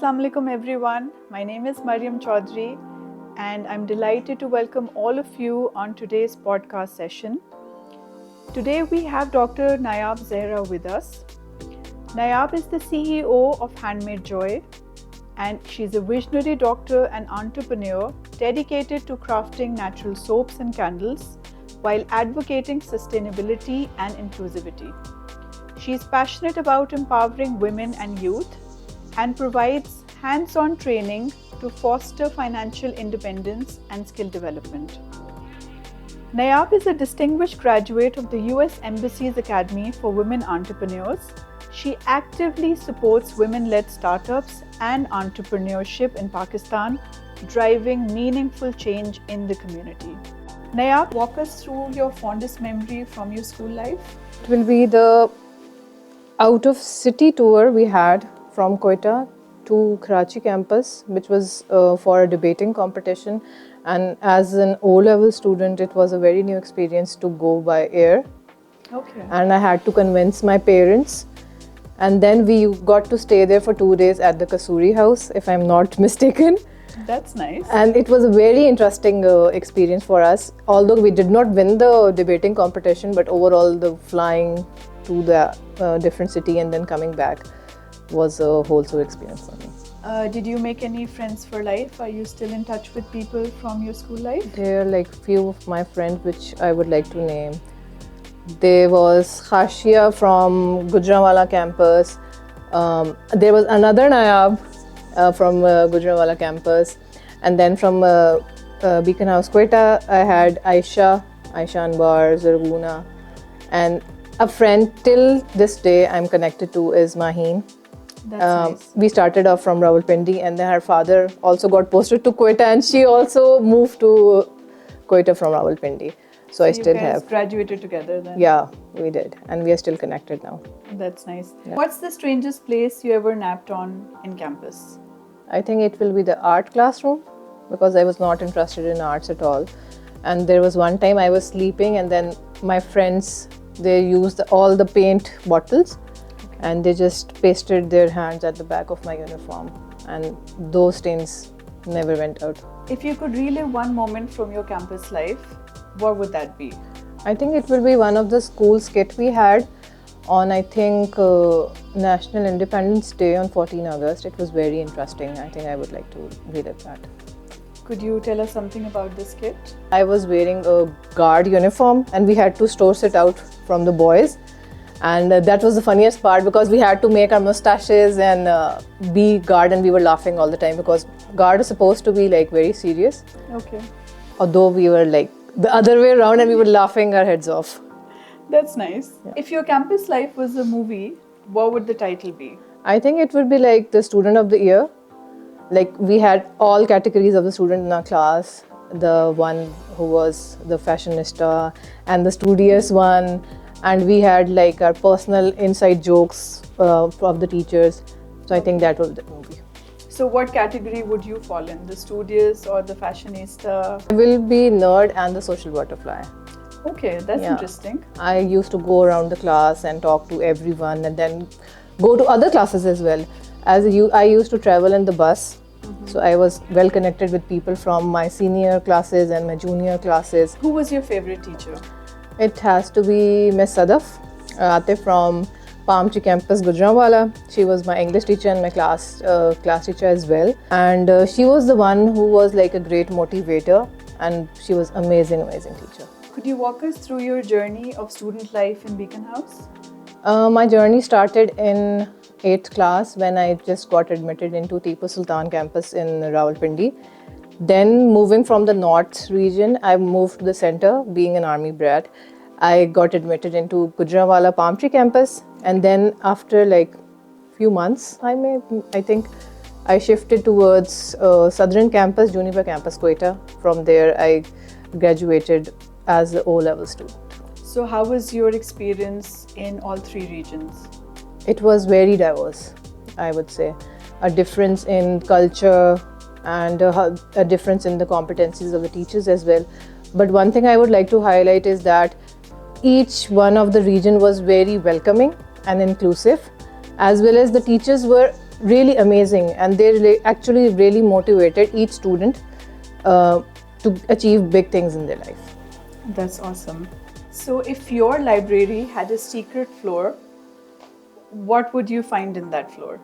Assalamu alaikum everyone. My name is Mariam Chaudhry and I'm delighted to welcome all of you on today's podcast session. Today we have Dr. Nayyab Zehra with us. Nayyab is the CEO of Handmade Joy and she's a visionary doctor and entrepreneur dedicated to crafting natural soaps and candles while advocating sustainability and inclusivity. She is passionate about empowering women and youth and provides hands-on training to foster financial independence and skill development. Nayyab is a distinguished graduate of the US Embassy's Academy for Women Entrepreneurs. She actively supports women-led startups and entrepreneurship in Pakistan, driving meaningful change in the community. Nayyab, walk us through your fondest memory from your school life. It will be the out-of-city tour we had from Quetta to Karachi campus, which was for a debating competition. And as an O-level student, it was a very new experience to go by air. Okay. And I had to convince my parents. And then we got to stay there for 2 days at the Kasuri house, if I'm not mistaken. That's nice. And it was a very interesting experience for us. Although we did not win the debating competition, but overall the flying to the different city and then coming back was a wholesome experience for me. Did you make any friends for life? Are you still in touch with people from your school life? There are like few of my friends which I would like to name. There was Khashia from Gujranwala campus. There was another Nayyab from Gujranwala campus. And then from Beacon House, Quetta, I had Aisha Anbar, Zarguna. And a friend till this day I'm connected to is Maheen. That's nice. We started off from Rawalpindi and then her father also got posted to Quetta and she also moved to Quetta from Rawalpindi. So I still you guys have. graduated together then? Yeah, we did. And we are still connected now. That's nice. Yeah. What's the strangest place you ever napped on in campus? I think it will be the art classroom because I was not interested in arts at all. And there was one time I was sleeping and then my friends, they used all the paint bottles. And they just pasted their hands at the back of my uniform. And those stains never went out. If you could relive one moment from your campus life, what would that be? I think it will be one of the school skit we had on, I think, National Independence Day on 14 August. It was very interesting. I think I would like to relive that. Could you tell us something about this skit? I was wearing a guard uniform and we had to source it out from the boys. And that was the funniest part because we had to make our mustaches and be guard and we were laughing all the time because guard is supposed to be like very serious. Okay. Although we were like the other way around and we were laughing our heads off. That's nice. Yeah. If your campus life was a movie, what would the title be? I think it would be like the student of the year. Like we had all categories of the student in our class. The one who was the fashionista and the studious one. And we had like our personal inside jokes of the teachers. So I think that was the movie. So what category would you fall in? The studious or the fashionista? I will be nerd and the social butterfly. Okay, that's Yeah. interesting. I used to go around the class and talk to everyone and then go to other classes as well. I used to travel in the bus. So I was well connected with people from my senior classes and my junior classes. Who was your favorite teacher? It has to be Miss Sadaf Atif from Palm Tree campus, Gujranwala. She was my English teacher and my class teacher as well. And she was the one who was like a great motivator and she was amazing teacher. Could you walk us through your journey of student life in Beacon House? My journey started in 8th class when I just got admitted into Tipu Sultan campus in Rawalpindi. Then moving from the north region, I moved to the center, being an army brat. I got admitted into Gujranwala Palm Tree campus. And then after like few months, I think I shifted towards Southern campus, Juniper campus, Quetta. From there, I graduated as the O-level student. So how was your experience in all three regions? It was very diverse, I would say. A difference in culture, and a difference in the competencies of the teachers as well. But one thing I would like to highlight is that each one of the region was very welcoming and inclusive, as well as the teachers were really amazing, and they actually really motivated each student to achieve big things in their life. That's awesome. So, if your library had a secret floor, what would you find in that floor?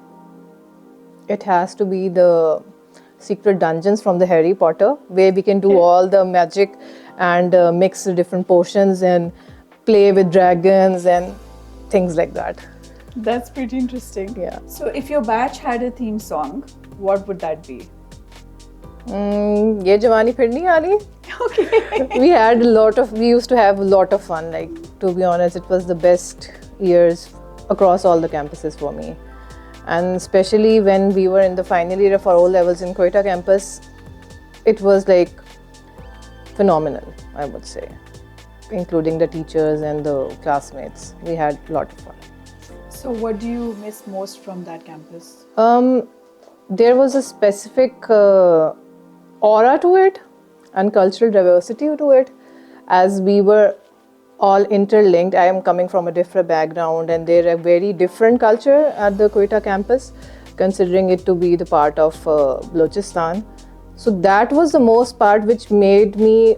It has to be the secret dungeons from the Harry Potter, where we can do all the magic and mix the different potions and play with dragons and things like that. That's pretty interesting. Yeah. So, if your batch had a theme song, what would that be? Ye Jawani Phir Nahi Aani. Okay. We used to have a lot of fun. Like, to be honest, it was the best years across all the campuses for me. And especially when we were in the final year of our O levels in Quetta campus, it was like phenomenal, I would say, including the teachers and the classmates. We had a lot of fun. So, what do you miss most from that campus? There was a specific aura to it and cultural diversity to it, as we were all interlinked. I am coming from a different background, and they're a very different culture at the Quetta campus, considering it to be the part of Balochistan. So that was the most part which made me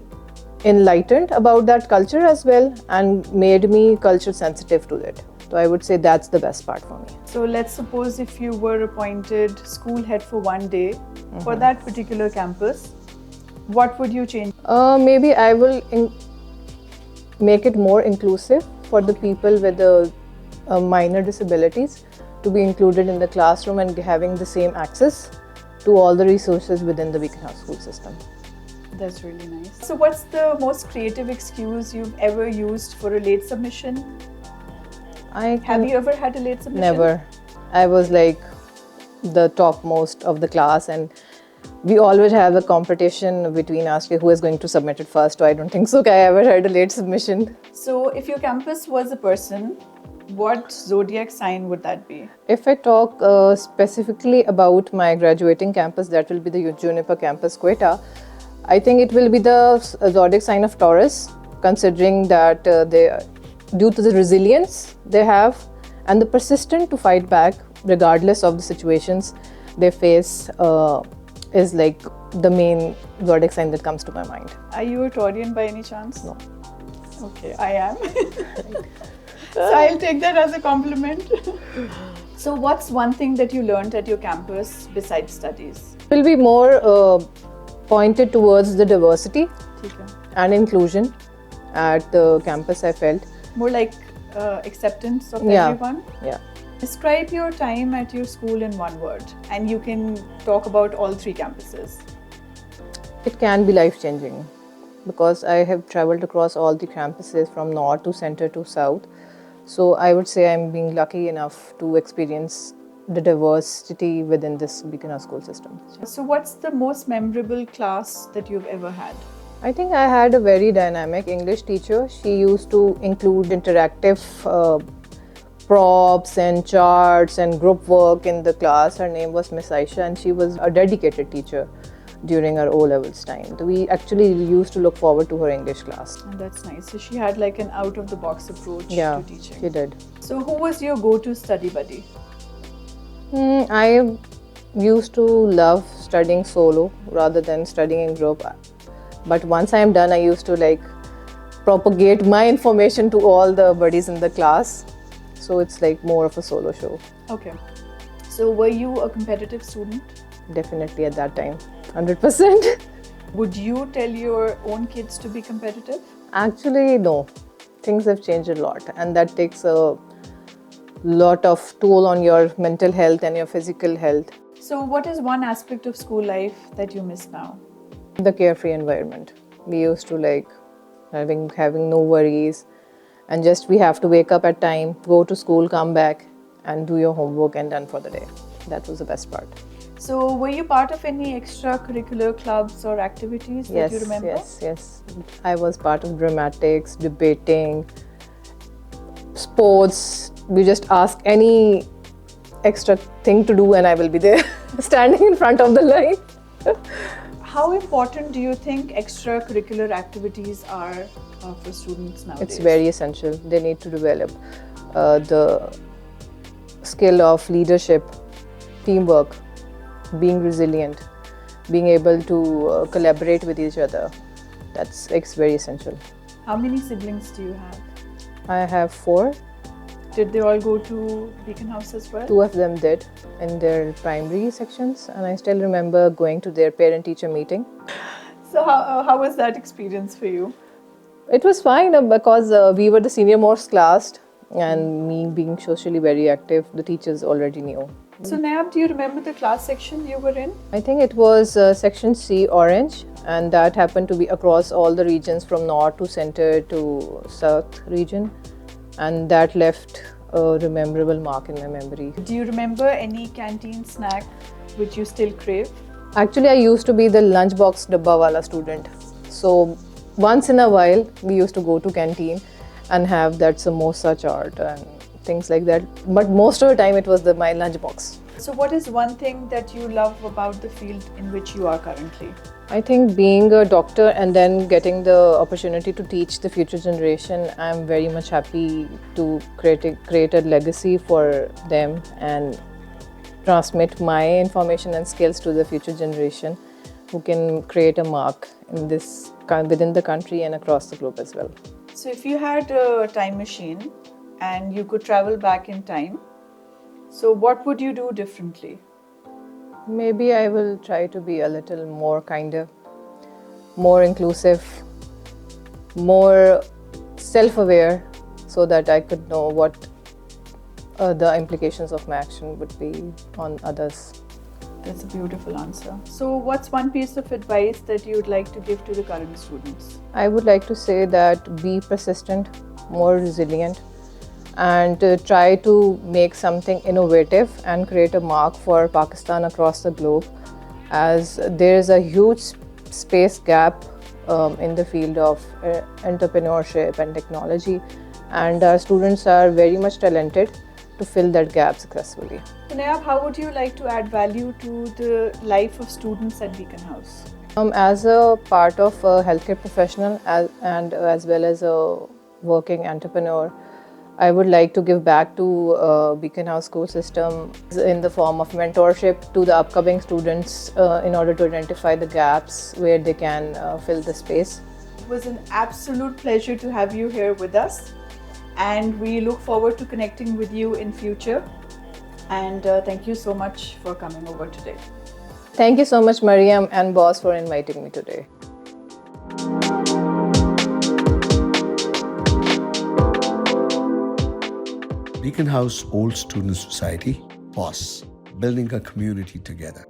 enlightened about that culture as well, and made me culture sensitive to it. So I would say that's the best part for me. So, let's suppose if you were appointed school head for one day for that particular campus, what would you change? Maybe I will make it more inclusive for the people with the minor disabilities to be included in the classroom and having the same access to all the resources within the Beacon House school system. That's really nice. So, what's the most creative excuse you've ever used for a late submission? Have you ever had a late submission? Never. I was like the topmost of the class, and we always have a competition between us who is going to submit it first. So I don't think so I ever had a late submission. So, if your campus was a person, what zodiac sign would that be? If I talk specifically about my graduating campus, that will be the Juniper campus, Quetta. I think it will be the zodiac sign of Taurus, considering that due to the resilience they have and the persistent to fight back regardless of the situations they face, is like the main zodiac sign that comes to my mind. Are you a Taurian by any chance? No. Okay, I am. So I'll take that as a compliment. So what's one thing that you learned at your campus besides studies? It will be more pointed towards the diversity and inclusion at the campus, I felt. More like acceptance of everyone? Yeah. Describe your time at your school in one word, and you can talk about all three campuses. It can be life-changing because I have traveled across all the campuses from north to center to south. So I would say I'm being lucky enough to experience the diversity within this Beacon House school system. So what's the most memorable class that you've ever had? I think I had a very dynamic English teacher. She used to include interactive props and charts and group work in the class. Her name was Miss Aisha, and she was a dedicated teacher during our O-levels time. We actually used to look forward to her English class. And that's nice. So she had like an out-of-the-box approach to teaching. She did. So who was your go-to study buddy? I used to love studying solo rather than studying in group. But once I am done, I used to like propagate my information to all the buddies in the class. So it's like more of a solo show. Okay. So were you a competitive student? Definitely at that time, 100%. Would you tell your own kids to be competitive? Actually, no. Things have changed a lot, and that takes a lot of toll on your mental health and your physical health. So what is one aspect of school life that you miss now? The carefree environment. We used to like having no worries, and just we have to wake up at time, go to school, come back and do your homework and done for the day. That was the best part. So were you part of any extracurricular clubs or activities that you remember? Yes. I was part of dramatics, debating, sports. We just ask any extra thing to do and I will be there standing in front of the line. How important do you think extracurricular activities are for students nowadays? It's very essential. They need to develop the skill of leadership, teamwork, being resilient, being able to collaborate with each other. It's very essential. How many siblings do you have? I have 4. Did they all go to Beacon House as well? 2 of them did in their primary sections, and I still remember going to their parent-teacher meeting. So how was that experience for you? It was fine because we were the senior most class, and me being socially very active, the teachers already knew. So Nayyab, do you remember the class section you were in? I think it was section C, orange, and that happened to be across all the regions from north to center to south region, and that left a memorable mark in my memory. Do you remember any canteen snack which you still crave? Actually, I used to be the lunchbox dabba wala student. So once in a while, we used to go to canteen and have that samosa chaat and things like that. But most of the time, it was my lunchbox. So what is one thing that you love about the field in which you are currently? I think being a doctor and then getting the opportunity to teach the future generation, I'm very much happy to create a legacy for them and transmit my information and skills to the future generation who can create a mark in this within the country and across the globe as well. So if you had a time machine and you could travel back in time, so what would you do differently? Maybe I will try to be a little more kinder, more inclusive, more self-aware, so that I could know what the implications of my action would be on others. That's a beautiful answer. So what's one piece of advice that you'd like to give to the current students? I would like to say that be persistent, more resilient, and try to make something innovative and create a mark for Pakistan across the globe, as there is a huge space gap in the field of entrepreneurship and technology, and our students are very much talented to fill that gap successfully. So Nayyab, how would you like to add value to the life of students at Beacon House? As a part of a healthcare professional and as well as a working entrepreneur, I would like to give back to Beacon House school system in the form of mentorship to the upcoming students in order to identify the gaps where they can fill the space. It was an absolute pleasure to have you here with us, and we look forward to connecting with you in future. And thank you so much for coming over today. Thank you so much, Mariam and boss, for inviting me today. Beacon House Old Student Society, BOSS, building a community together.